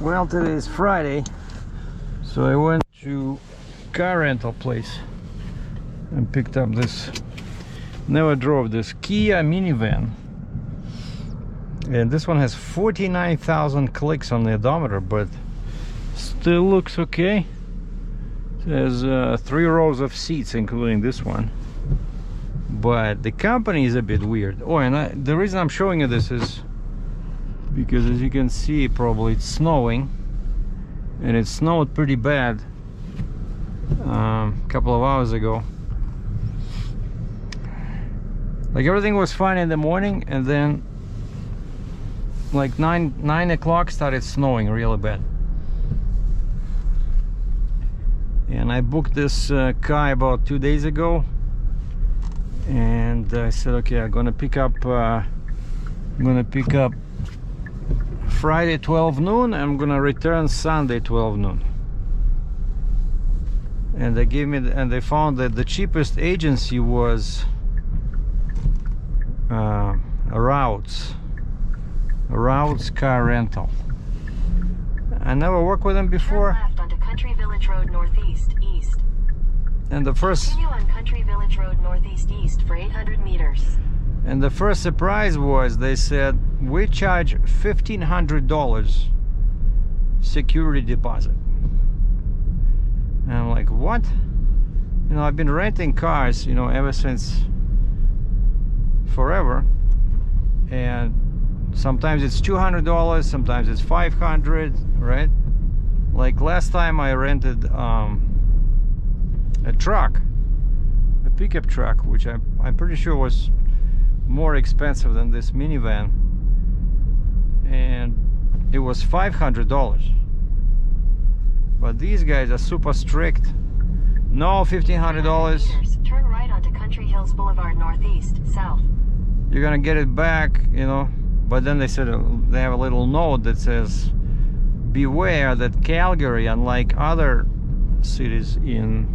Well, today is Friday, so I went to car rental place and picked up this, never drove this Kia minivan, and this one has 49,000 clicks on the odometer, but still looks okay. There's 3 rows of seats including this one, but the company is a bit weird. Oh, and the reason I'm showing you this is because, as you can see, probably it's snowing, and it snowed pretty bad a couple of hours ago. Like, everything was fine in the morning, and then like 9 o'clock started snowing really bad. And I booked this car about 2 days ago, and I said, okay, I'm gonna pick up Friday 12 noon. I'm gonna return Sunday 12 noon. And they gave me, and they found that the cheapest agency was Errands car rental. I never worked with them before. Turn left onto Country Village Road Northeast East. And the first Continue on Country Village Road Northeast East for 800 meters. And the first surprise was they said, we charge $1,500 security deposit. And I'm like, what? You know, I've been renting cars, you know, ever since forever. And sometimes it's $200, sometimes it's $500, right? Like last time I rented a truck, a pickup truck, which I'm pretty sure was more expensive than this minivan, and it was $500. But these guys are super strict. No $1,500. Turn right onto Country Hills Boulevard Northeast South. You're gonna get it back, you know. But then they said they have a little note that says, beware that Calgary, unlike other cities in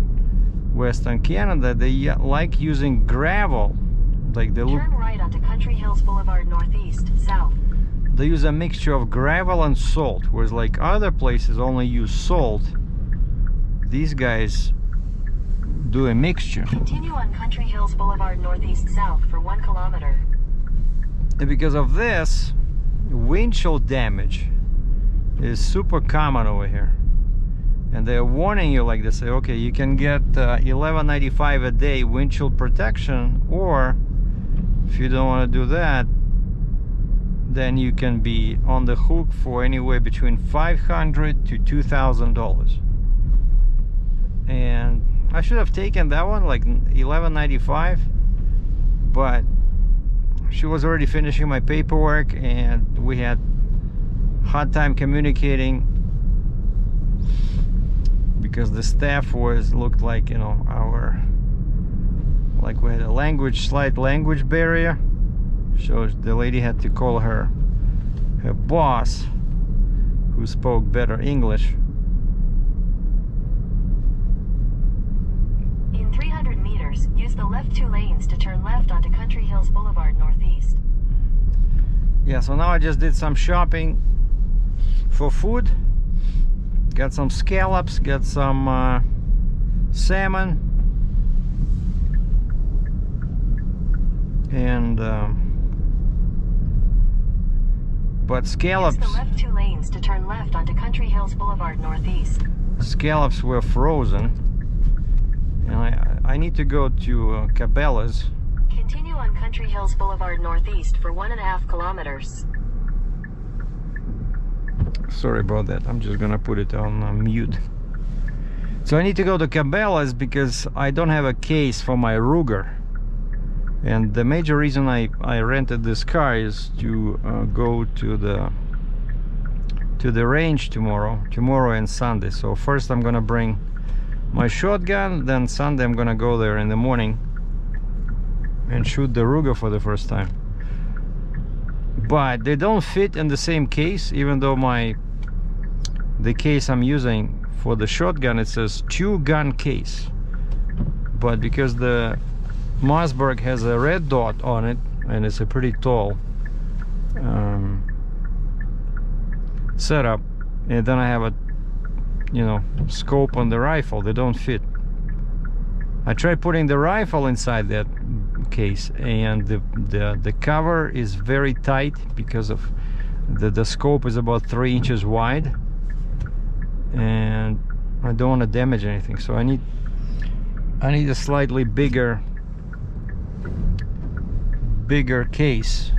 Western Canada, they like using gravel. Like they look, turn right onto Country Hills Boulevard Northeast South. They use a mixture of gravel and salt, whereas like other places only use salt. These guys do a mixture. Continue on Country Hills Boulevard Northeast South for 1 kilometer. And because of this, windshield damage is super common over here. And they're warning you, like they say, okay, you can get $11.95 a day windshield protection, or if you don't want to do that, then you can be on the hook for anywhere between $500 to $2,000. And I should have taken that one, like $11.95, but she was already finishing my paperwork, and we had hard time communicating because the staff looked like, you know, like we had a slight language barrier. So the lady had to call her boss, who spoke better English. In 300 meters, use the left 2 lanes to turn left onto Country Hills Boulevard Northeast. Yeah, so now I just did some shopping for food. Got some scallops, got some salmon, and but scallops. Use the left 2 lanes to turn left onto Country Hills Boulevard Northeast. Scallops were frozen, and I need to go to Cabela's. Continue on Country Hills Boulevard Northeast for 1.5 kilometers. Sorry about that. I'm just gonna put it on mute. So I need to go to Cabela's because I don't have a case for my Ruger. And the major reason I rented this car is to go to the range tomorrow and Sunday. So first I'm gonna bring my shotgun, then Sunday I'm gonna go there in the morning and shoot the Ruger for the first time. But they don't fit in the same case, even though the case I'm using for the shotgun, it says 2-gun case. But because the Mossberg has a red dot on it, and it's a pretty tall setup, and then I have a, you know, scope on the rifle. They don't fit. I tried putting the rifle inside that case, and the cover is very tight because of the scope is about 3 inches wide, and I don't want to damage anything, so I need a slightly bigger case.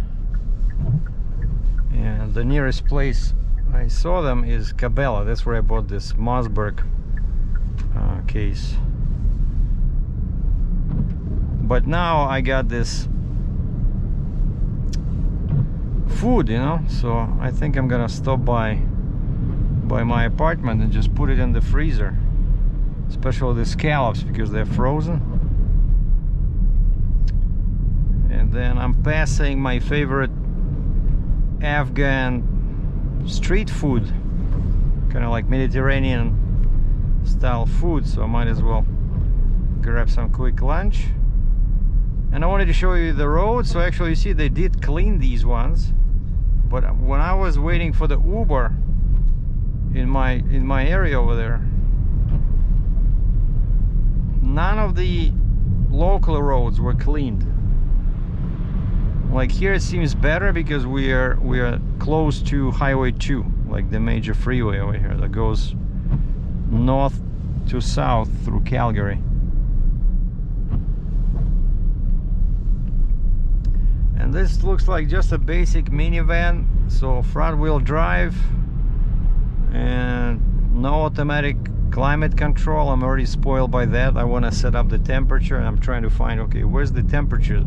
And the nearest place I saw them is Cabela. That's where I bought this Mossberg case. But now I got this food, you know, so I think I'm gonna stop by my apartment and just put it in the freezer, especially the scallops because they're frozen. And then I'm passing my favorite Afghan street food, kind of like Mediterranean style food, so I might as well grab some quick lunch. And I wanted to show you the road. So actually, you see, they did clean these ones, but when I was waiting for the Uber in my area over there, none of the local roads were cleaned. Like here it seems better because we are close to Highway 2, like the major freeway over here that goes north to south through Calgary. And this looks like just a basic minivan, so front wheel drive and no automatic climate control. I'm already spoiled by that. I want to set up the temperature, and I'm trying to find, okay, where's the temperature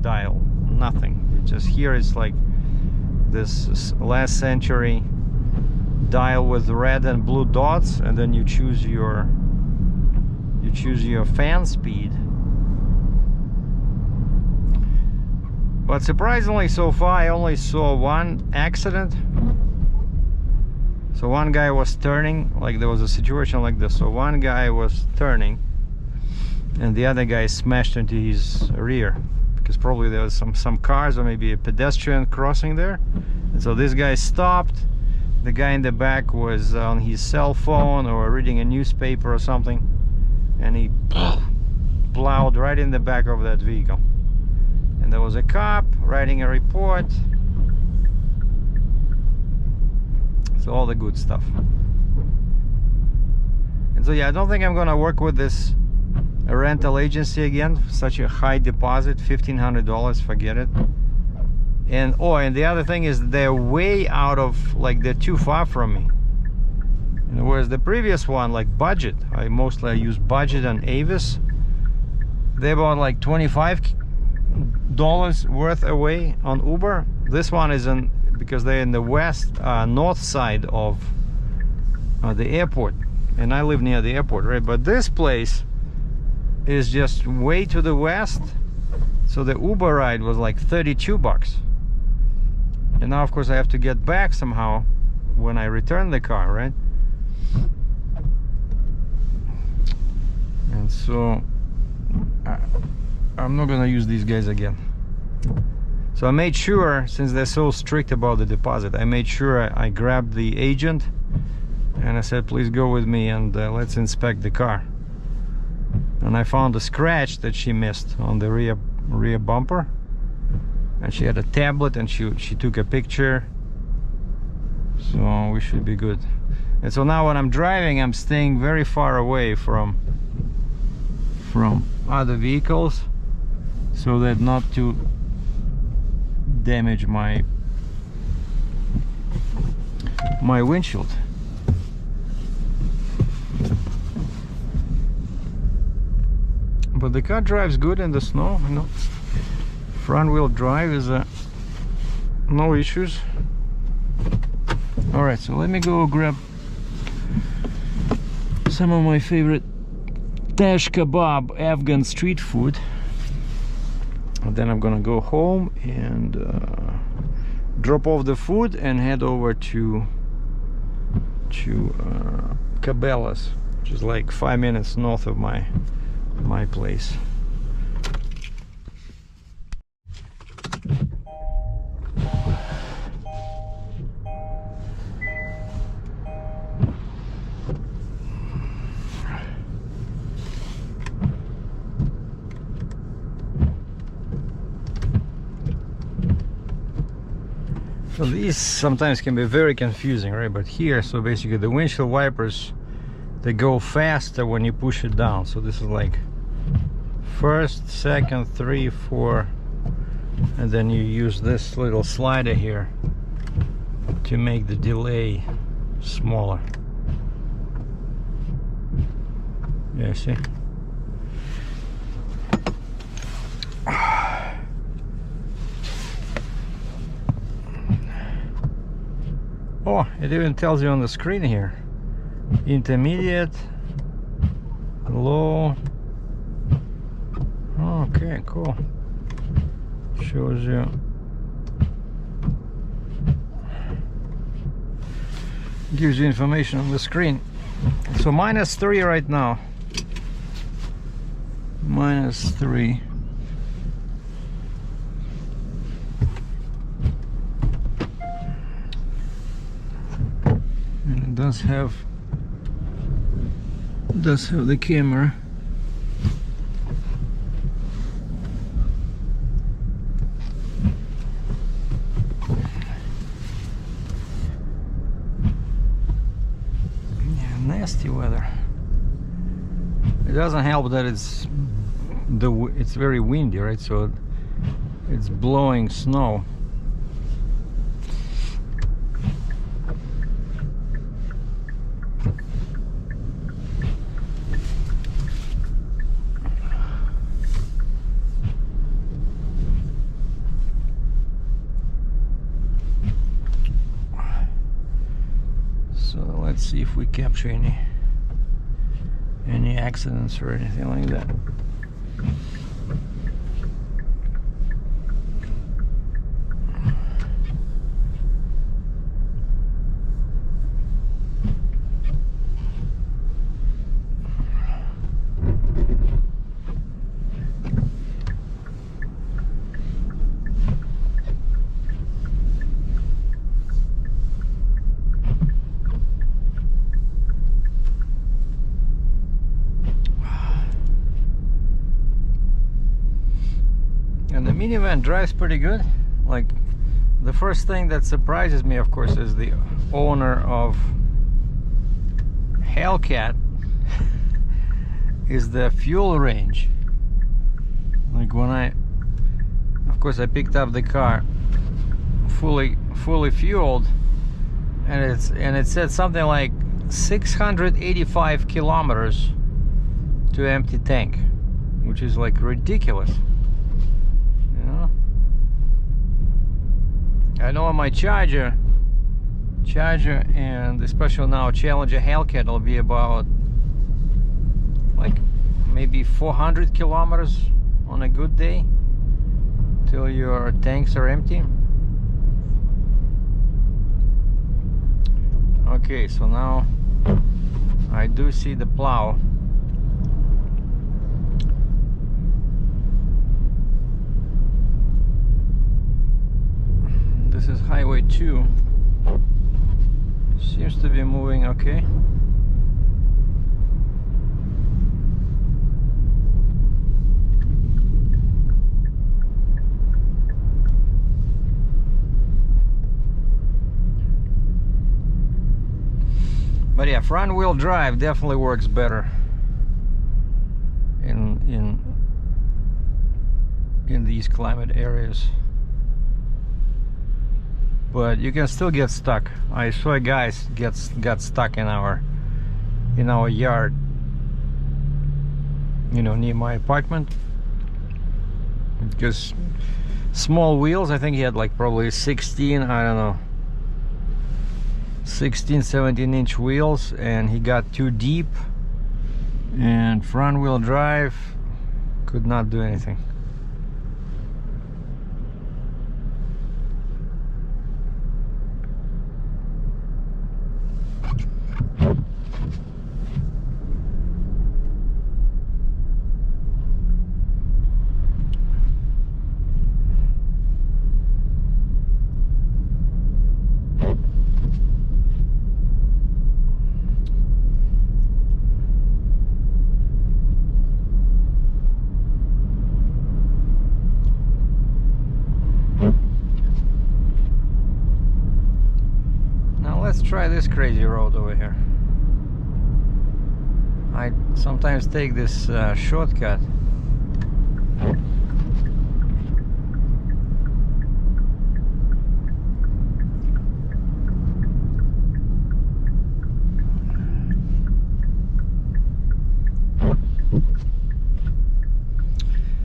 dial? Nothing. It's just here it's like this last century dial with red and blue dots, and then you choose your fan speed. But surprisingly, so far I only saw one accident. So one guy was turning, like there was a situation like this. So one guy was turning and the other guy smashed into his rear, because probably there was some cars or maybe a pedestrian crossing there. And so this guy stopped. The guy in the back was on his cell phone or reading a newspaper or something, and he plowed right in the back of that vehicle. And there was a cop writing a report. So all the good stuff. And so yeah, I don't think I'm gonna work with this rental agency again. Such a high deposit, $1,500, forget it. And oh, and the other thing is they're way out of, like, they're too far from me. And whereas the previous one, like Budget, I use Budget and Avis, they're about like $25 worth away on Uber. This one is in, because they're in the north side of the airport, and I live near the airport, right? But this place is just way to the west, so the Uber ride was like $32. And now of course I have to get back somehow when I return the car, right? And so I'm not gonna use these guys again. So I made sure, since they're so strict about the deposit, I made sure I grabbed the agent and I said, please go with me and let's inspect the car. And I found a scratch that she missed on the rear bumper, and she had a tablet and she took a picture, so we should be good. And so now when I'm driving, I'm staying very far away from other vehicles, so that not to damage my windshield. But the car drives good in the snow, you know. Front wheel drive is no issues. All right, so let me go grab some of my favorite tash kebab Afghan street food, and then I'm gonna go home and drop off the food and head over to Cabela's, which is like 5 minutes north of my place. So these sometimes can be very confusing, right? But here, so basically the windshield wipers, they go faster when you push it down. So this is like first, second, 3, 4, and then you use this little slider here to make the delay smaller. Yeah, see? Oh, it even tells you on the screen here. Intermediate, low. Okay, cool. Shows you. Gives you information on the screen. So -3 right now. -3. And it does have the camera. Yeah, nasty weather. It doesn't help that it's very windy, right? So it's blowing snow. So let's see if we capture any accidents or anything like that. And the minivan drives pretty good. Like, the first thing that surprises me, of course, is the owner of Hellcat is the fuel range. Like when of course I picked up the car fully fueled, and it said something like 685 kilometers to empty tank, which is like ridiculous. I know on my Charger and especially now Challenger Hellcat will be about like maybe 400 kilometers on a good day till your tanks are empty. Okay, so now I do see the plow. This is Highway 2. Seems to be moving okay. But yeah, front wheel drive definitely works better in these climate areas. But you can still get stuck. I saw a guy got stuck in our yard, you know, near my apartment, because small wheels. I think he had like probably 16, I don't know, 16, 17-inch wheels, and he got too deep, and front wheel drive could not do anything. try this crazy road over here. I sometimes take this shortcut.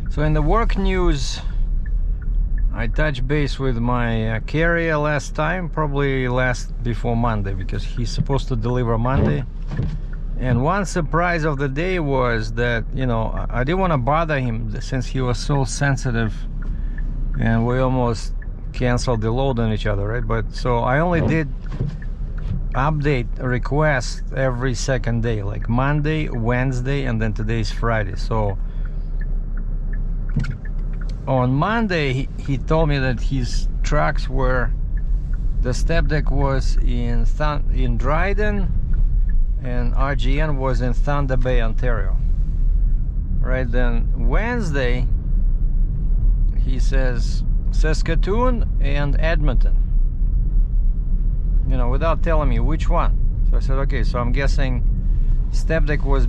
So in the work news, I touched base with my carrier last time, probably before Monday, because he's supposed to deliver Monday. And one surprise of the day was that, you know, I didn't want to bother him since he was so sensitive, and we almost canceled the load on each other, right? But so I only did update requests every second day, like Monday, Wednesday, and then today's Friday. So on Monday, he told me that his trucks were, the step deck was in Dryden, and RGN was in Thunder Bay, Ontario. Right then, Wednesday, he says Saskatoon and Edmonton. You know, without telling me which one. So I said, okay, so I'm guessing step deck was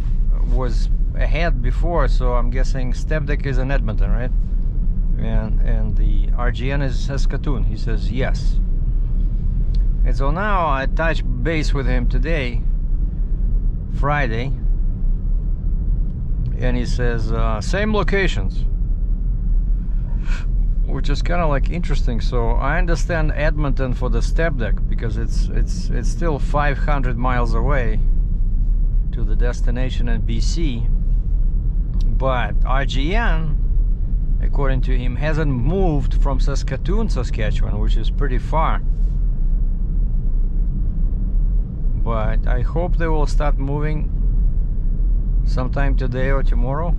ahead before, so I'm guessing step deck is in Edmonton, right? And the RGN is Saskatoon. He says yes. And so now I touched base with him today, Friday, and he says same locations, which is kind of like interesting. So I understand Edmonton for the step deck because it's still 500 miles away to the destination in BC, but RGN, according to him, hasn't moved from Saskatoon, Saskatchewan, which is pretty far. But I hope they will start moving sometime today or tomorrow,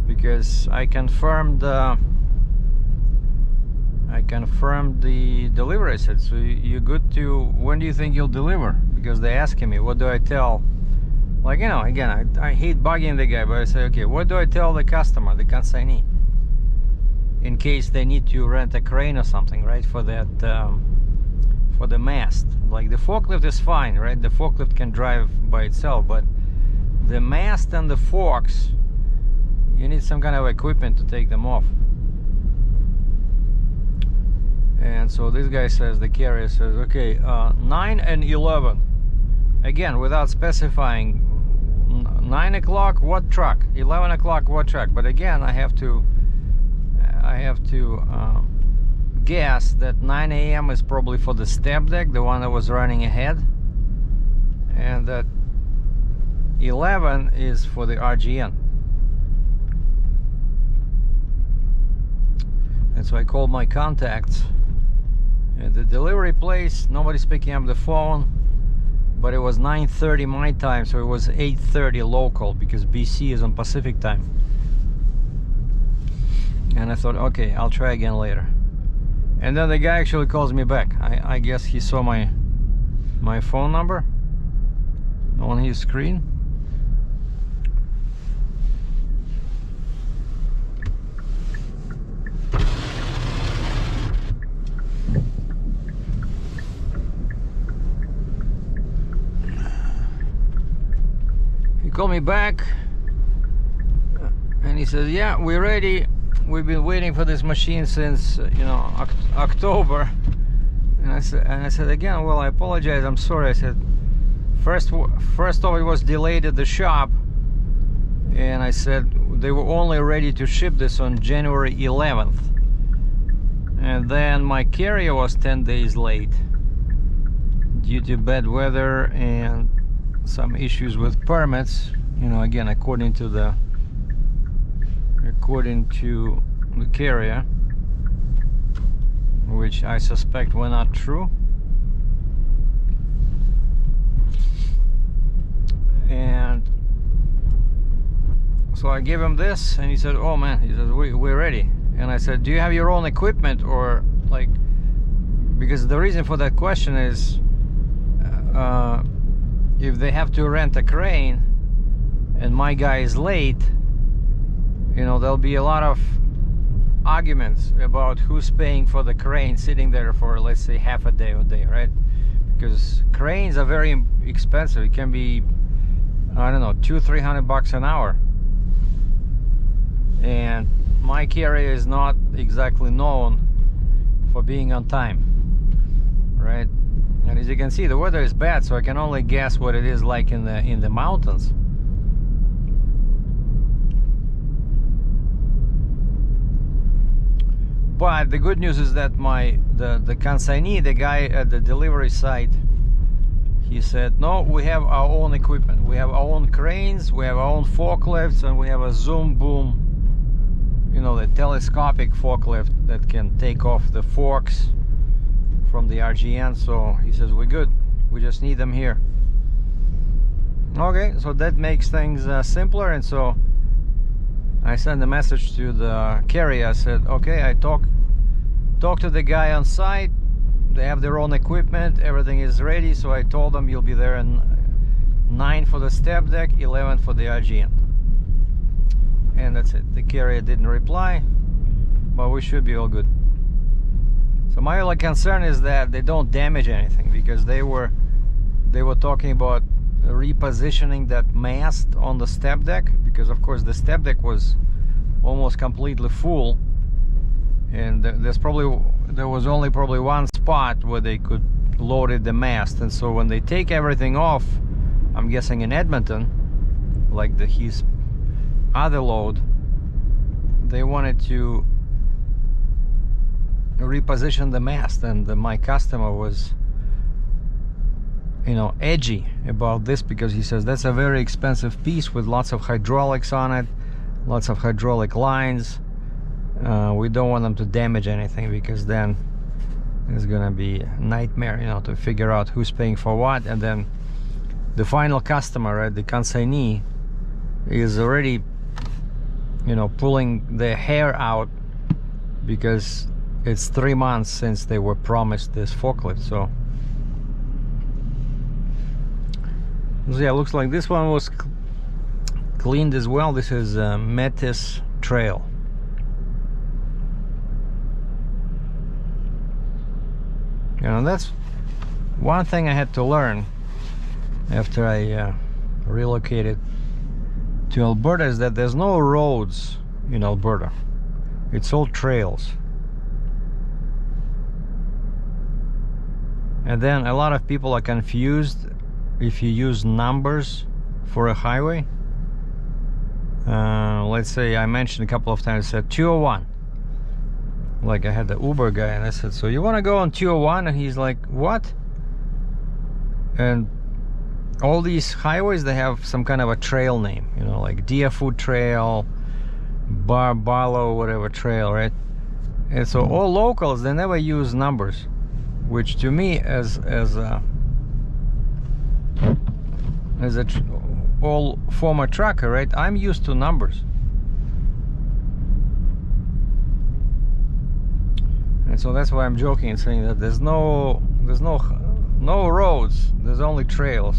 because I confirmed the delivery. I said, so you good to, when do you think you'll deliver? Because they're asking me, what do I tell? Like, you know, again, I hate bugging the guy, but I say, okay, what do I tell the customer, the consignee, in case they need to rent a crane or something, right, for that, for the mast. Like the forklift is fine, right? The forklift can drive by itself, but the mast and the forks, you need some kind of equipment to take them off. And so this guy says, the carrier says, okay, 9 and 11. Again, without specifying 9 o'clock, what truck? 11 o'clock, what truck? But again, I have to guess that 9 a.m. is probably for the step deck, the one that was running ahead, and that 11 is for the RGN. And so I called my contacts at the delivery place. Nobody's picking up the phone, but it was 9:30 my time, so it was 8:30 local, because BC is on Pacific time. And I thought, okay, I'll try again later. And then the guy actually calls me back. I guess he saw my phone number on his screen. He called me back and he says, yeah, we're ready. We've been waiting for this machine since, you know, October. And I said again, well, I apologize, I'm sorry. I said, first off, it was delayed at the shop, and I said they were only ready to ship this on January 11th, and then my carrier was 10 days late due to bad weather and some issues with permits, you know, again, according to the carrier, which I suspect were not true. And so I gave him this, and he said, oh man, he said, we're ready. And I said, do you have your own equipment, or like, because the reason for that question is if they have to rent a crane and my guy is late, you know, there'll be a lot of arguments about who's paying for the crane sitting there for, let's say, half a day or day, right? because cranes are very expensive. It can be, I don't know, $200-300 an hour, and my carrier is not exactly known for being on time, right? And as you can see, the weather is bad, so I can only guess what it is like in the mountains. But the good news is that the consignee, the guy at the delivery site, he said, no, we have our own equipment. We have our own cranes, we have our own forklifts, and we have a zoom boom, you know, the telescopic forklift that can take off the forks from the RGN. So he says, we're good. We just need them here. Okay, so that makes things simpler. And so I sent a message to the carrier. I said, okay, I talked to the guy on site. They have their own equipment. Everything is ready. So I told them you'll be there at 9 for the step deck, 11 for the RGN. And that's it. The carrier didn't reply, but we should be all good. So my only concern is that they don't damage anything, because they were talking about repositioning that mast on the step deck, because of course the step deck was almost completely full, and there was only probably one spot where they could load the mast. And so when they take everything off, I'm guessing in Edmonton, like his other load, they wanted to reposition the mast, and my customer was, you know, edgy about this, because he says that's a very expensive piece with lots of hydraulics on it, lots of hydraulic lines. We don't want them to damage anything, because then it's gonna be a nightmare, you know, to figure out who's paying for what. And then the final customer, right, the consignee, is already, you know, pulling their hair out, because it's 3 months since they were promised this forklift. So yeah, looks like this one was cleaned as well. This is Metis Trail. You know, that's one thing I had to learn after I relocated to Alberta, is that there's no roads in Alberta. It's all trails. And then a lot of people are confused if you use numbers for a highway. Let's say I mentioned a couple of times, I said 201. Like I had the Uber guy, and I said, so you want to go on 201? And he's like, what? And all these highways, they have some kind of a trail name, you know, like Deerfoot Trail, Barlow, whatever trail, right? And so all locals, they never use numbers, which to me, as all former trucker, right, I'm used to numbers. And so that's why I'm joking and saying that there's no roads, there's only trails.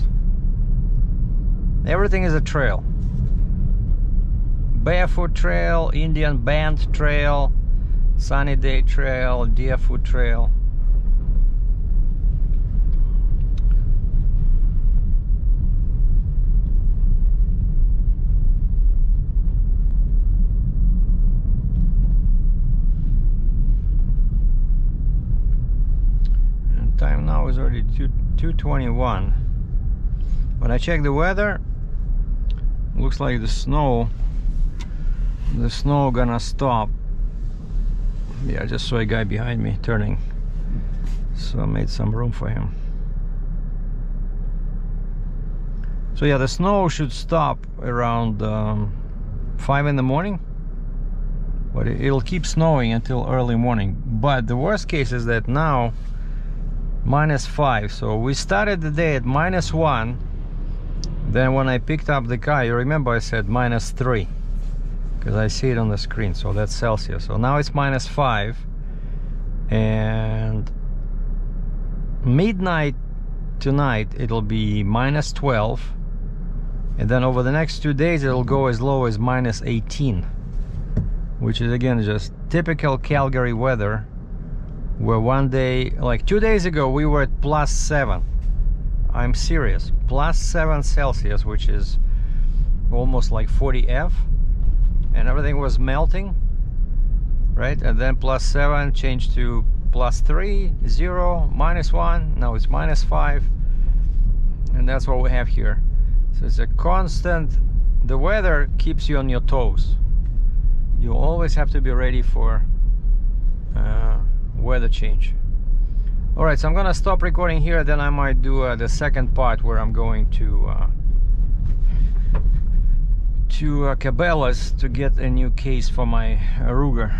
Everything is a trail. Barefoot Trail, Indian Band Trail, Sunny Day Trail, Deerfoot Trail. And time now is already 2:21. When I check the weather, looks like the snow gonna stop. Yeah, I just saw a guy behind me turning, so I made some room for him. So yeah, the snow should stop around 5 in the morning, but it'll keep snowing until early morning. But the worst case is that now -5, so we started the day at -1. Then when I picked up the car, you remember I said -3, because I see it on the screen, so that's Celsius. So now it's -5, and midnight tonight it'll be -12, and then over the next 2 days it'll go as low as -18, which is again just typical Calgary weather where one day, like 2 days ago, we were at +7. I'm serious, +7 Celsius, which is almost like 40 F, and everything was melting, right? And then +7 changed to +3, 0, -1, now it's -5, and that's what we have here. So it's a constant, the weather keeps you on your toes. You always have to be ready for weather change. Alright, so I'm gonna stop recording here, then I might do the second part where I'm going to Cabela's to get a new case for my Ruger.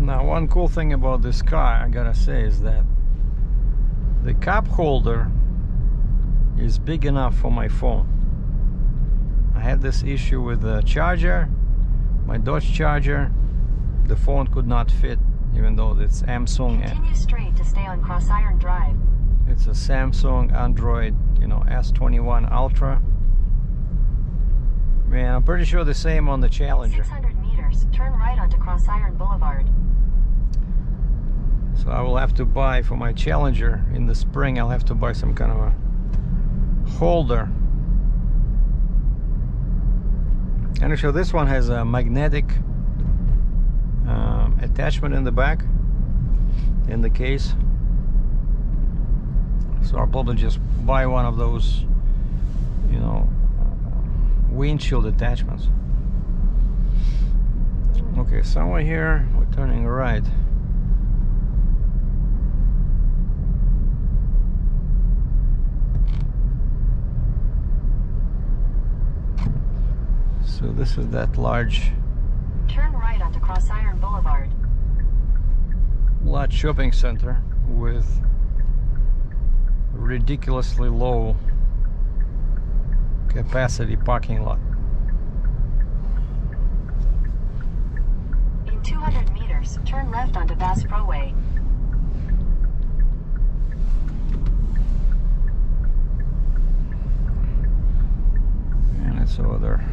Now, one cool thing about this car, I gotta say, is that the cup holder is big enough for my phone. I had this issue with the charger, my Dodge Charger. The phone could not fit, even though it's Samsung. Continue straight to stay on Cross Iron Drive. It's a Samsung Android, you know, S21 Ultra. Man, I'm pretty sure the same on the Challenger. 600 meters, turn right onto Cross Iron Boulevard. So I will have to buy for my Challenger in the spring. I'll have to buy some kind of a holder. And actually, this one has a magnetic attachment in the back, in the case. So I'll probably just buy one of those, you know, windshield attachments. Okay, somewhere here we're turning right. So this is that large. Turn right onto Cross Iron Boulevard. large shopping center with ridiculously low capacity parking lot. In 200 meters, turn left onto Bass Pro Way. And it's over there.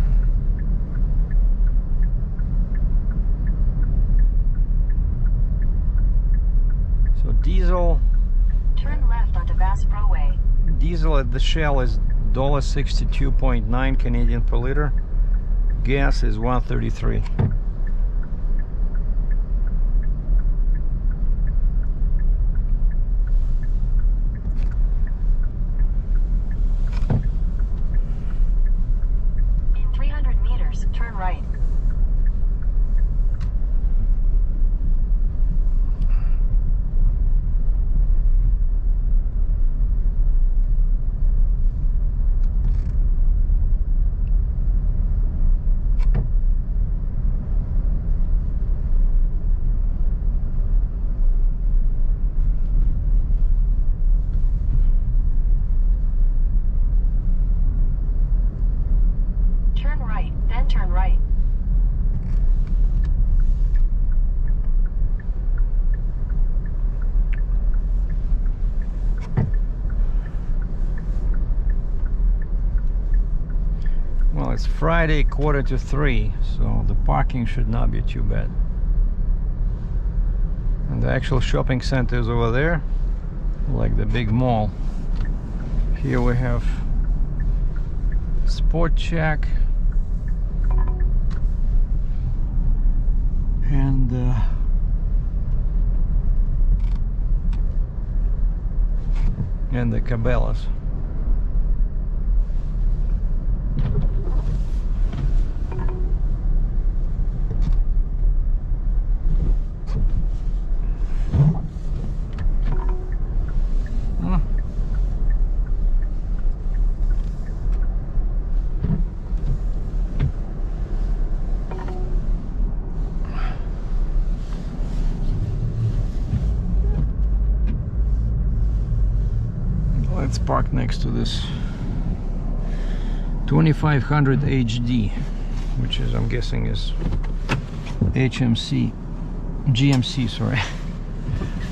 So diesel. Turn left onto Bass Pro Way. Diesel at the Shell is $62.9 Canadian per liter. Gas is $1.33. In 300 meters, turn right. Turn right, then turn right. Well, it's Friday, 2:45, so the parking should not be too bad. And the actual shopping center is over there, like the big mall. Here we have Sport Shack and the Cabelas. Let's park next to this 2500 HD, which is, I'm guessing, is GMC, sorry.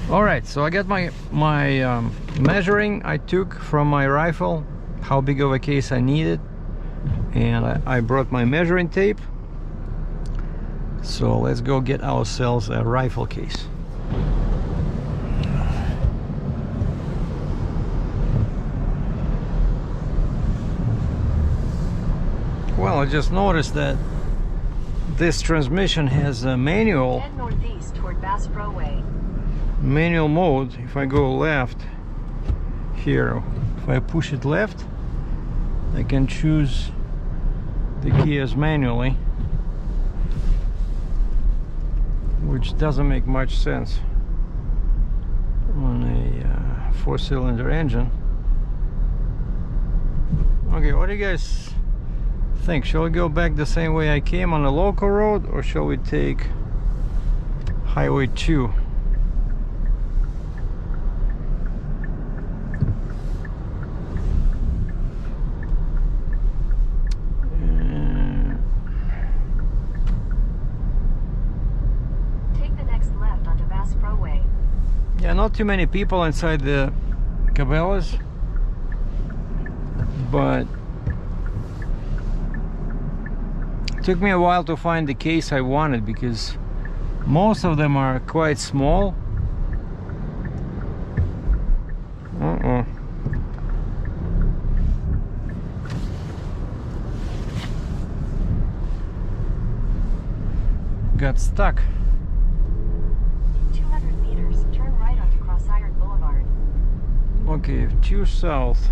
All right, so I got my measuring I took from my rifle, how big of a case I needed, and I brought my measuring tape. So let's go get ourselves a rifle case. Well, I just noticed that this transmission has a manual. Head northeast toward Bass Pro Way. Manual mode. If I go left here, if I push it left, I can choose the gears manually, which doesn't make much sense on a 4-cylinder engine. Okay, what do you guys think? Shall we go back the same way I came on a local road, or shall we take Highway 2? Take the next left onto Bass Pro Way. Yeah, not too many people inside the Cabelas, but took me a while to find the case I wanted because most of them are quite small. Got stuck. 200 meters, turn right onto Cross Iron Boulevard. Okay, 2 south.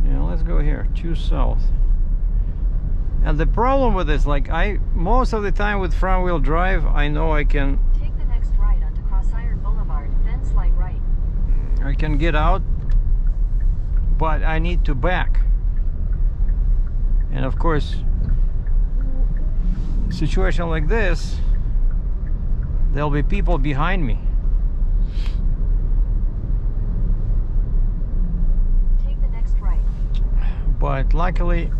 Yeah, let's go here, 2 south. And the problem with this, like, most of the time with front wheel drive, I know I can Take the next right onto Cross Iron Boulevard, then slide right. I can get out, but I need to back. And of course, situation like this, there'll be people behind me. Take the next right. But luckily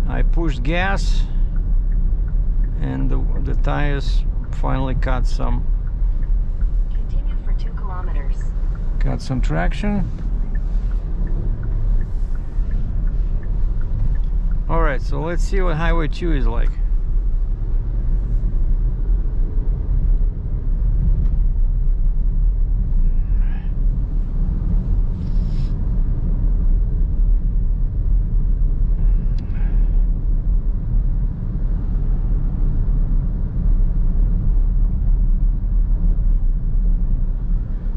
I pushed gas and the tires finally got some Continue for 2 kilometers. got some traction. Alright, so let's see what Highway 2 is like.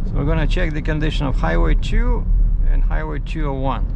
So we're gonna check the condition of Highway 2 and Highway 201.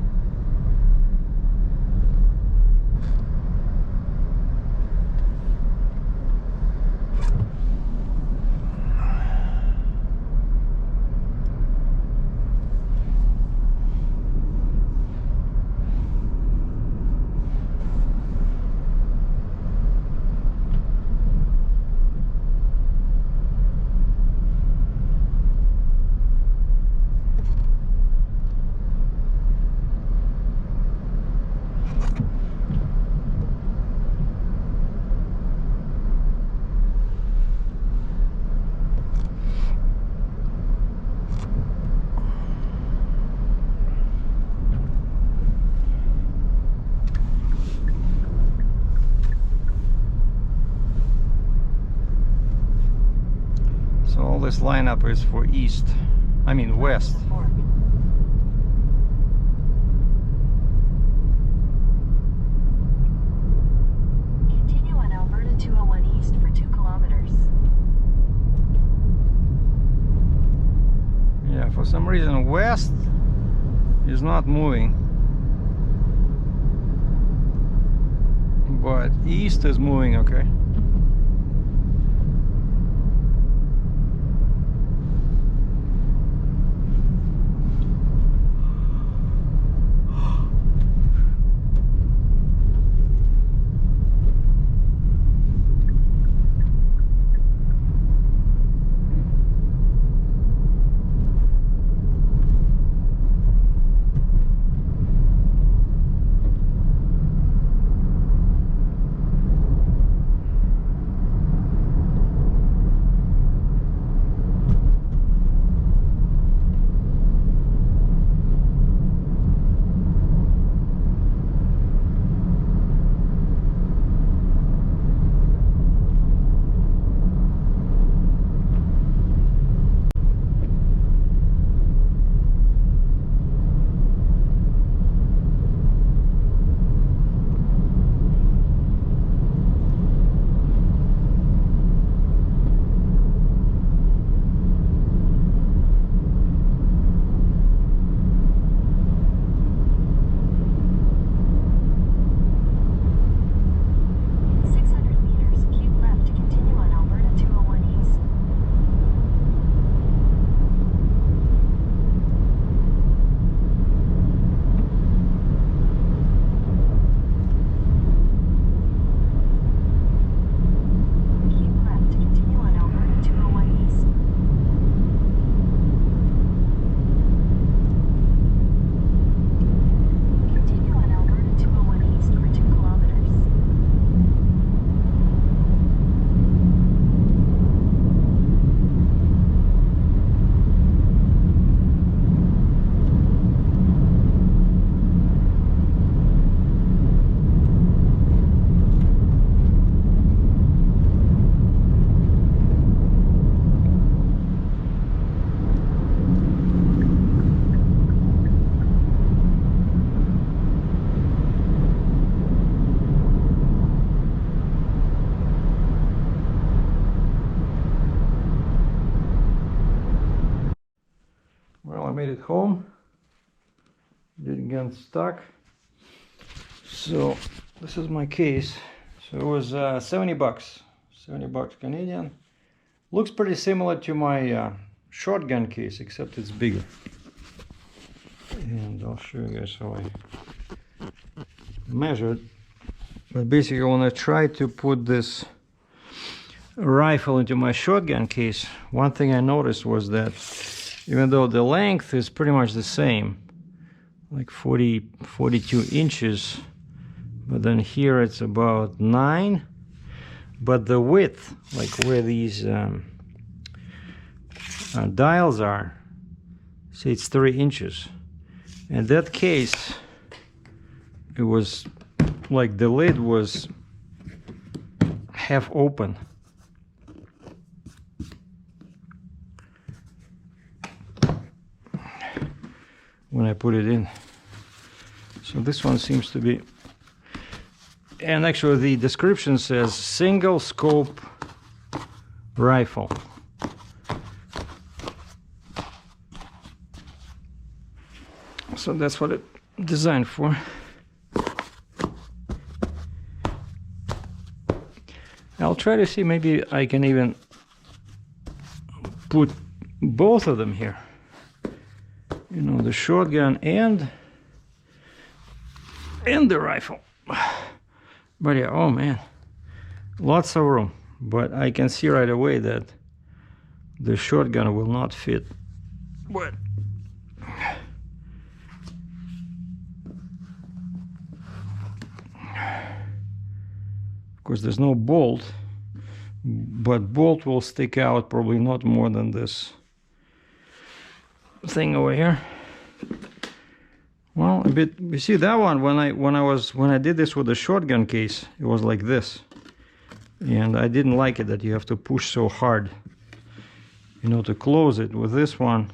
So all this lineup is for east, I mean west. Continue on Alberta 201 east for 2 kilometers. Yeah, for some reason west is not moving, but east is moving, okay. Made it home, didn't get stuck. So this is my case. So it was 70 bucks Canadian. Looks pretty similar to my shotgun case, except it's bigger. And I'll show you guys how I measured. But basically I want to try to put this rifle into my shotgun case, one thing I noticed was that even though the length is pretty much the same, like 42 inches, but then here it's about 9, but the width, like where these dials are, say it's 3 inches. In that case, it was like the lid was half open. When I put it in. So this one seems to be, and actually the description says single scope rifle. So that's what it's designed for. I'll try to see, maybe I can even put both of them here. You know, the shotgun and the rifle. But yeah, oh man, lots of room. But I can see right away that the shotgun will not fit. But of course there's no bolt, but bolt will stick out probably not more than this thing over here. Well, a bit. You see that one, when I did this with the shotgun case, it was like this, and I didn't like it that you have to push so hard, you know, to close it. With this one,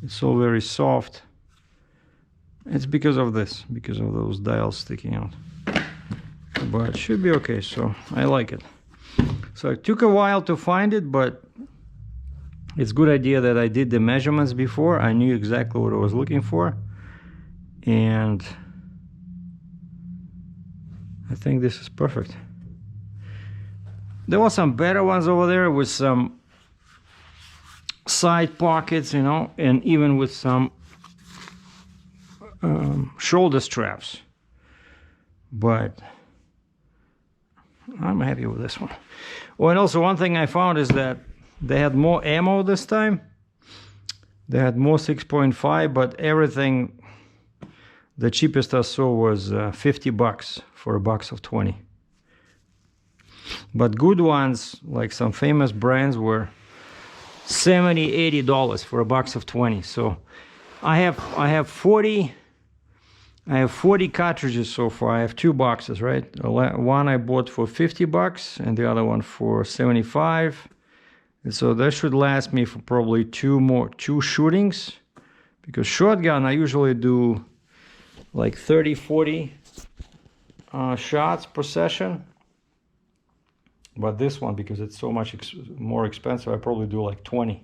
it's all very soft. It's because of this, because of those dials sticking out. But it should be okay. So I like it. So it took a while to find it, but it's a good idea that I did the measurements before. I knew exactly what I was looking for. And I think this is perfect. There were some better ones over there with some side pockets, you know, and even with some shoulder straps. But I'm happy with this one. Oh, and also one thing I found is that they had more ammo this time. They had more 6.5, but everything, the cheapest I saw was $50 for a box of 20. But good ones, like some famous brands, were $70, $80 for a box of 20. So I have 40 cartridges so far. I have 2 boxes, right? One I bought for $50 and the other one for 75. And so that should last me for probably 2 shootings, because shotgun I usually do like 30-40 shots per session. But this one, because it's so much more expensive, I probably do like 20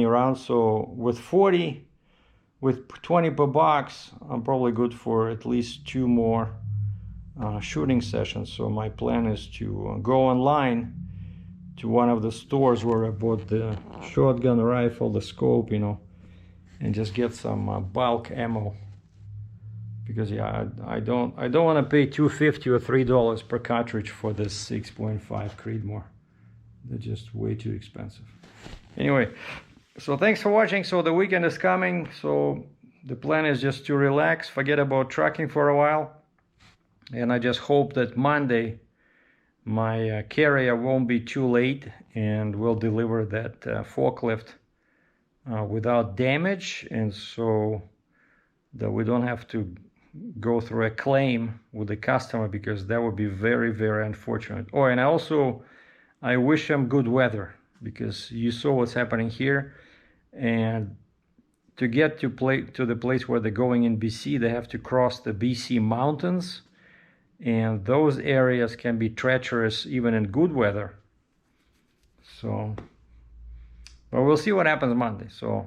rounds. So with 20 per box, I'm probably good for at least 2 more shooting sessions. So my plan is to go online to one of the stores where I bought the shotgun, rifle, the scope, you know, and just get some bulk ammo. Because yeah, I don't want to pay $2.50 or $3 per cartridge for this 6.5 Creedmoor. They're just way too expensive. Anyway, so thanks for watching. So the weekend is coming, so the plan is just to relax, forget about trucking for a while, and I just hope that Monday my carrier won't be too late and will deliver that forklift without damage, and so that we don't have to go through a claim with the customer, because that would be very, very unfortunate. Oh, and I wish them good weather, because you saw what's happening here, and to get to the place where they're going in BC, they have to cross the BC mountains, and those areas can be treacherous even in good weather. So, but we'll see what happens Monday. So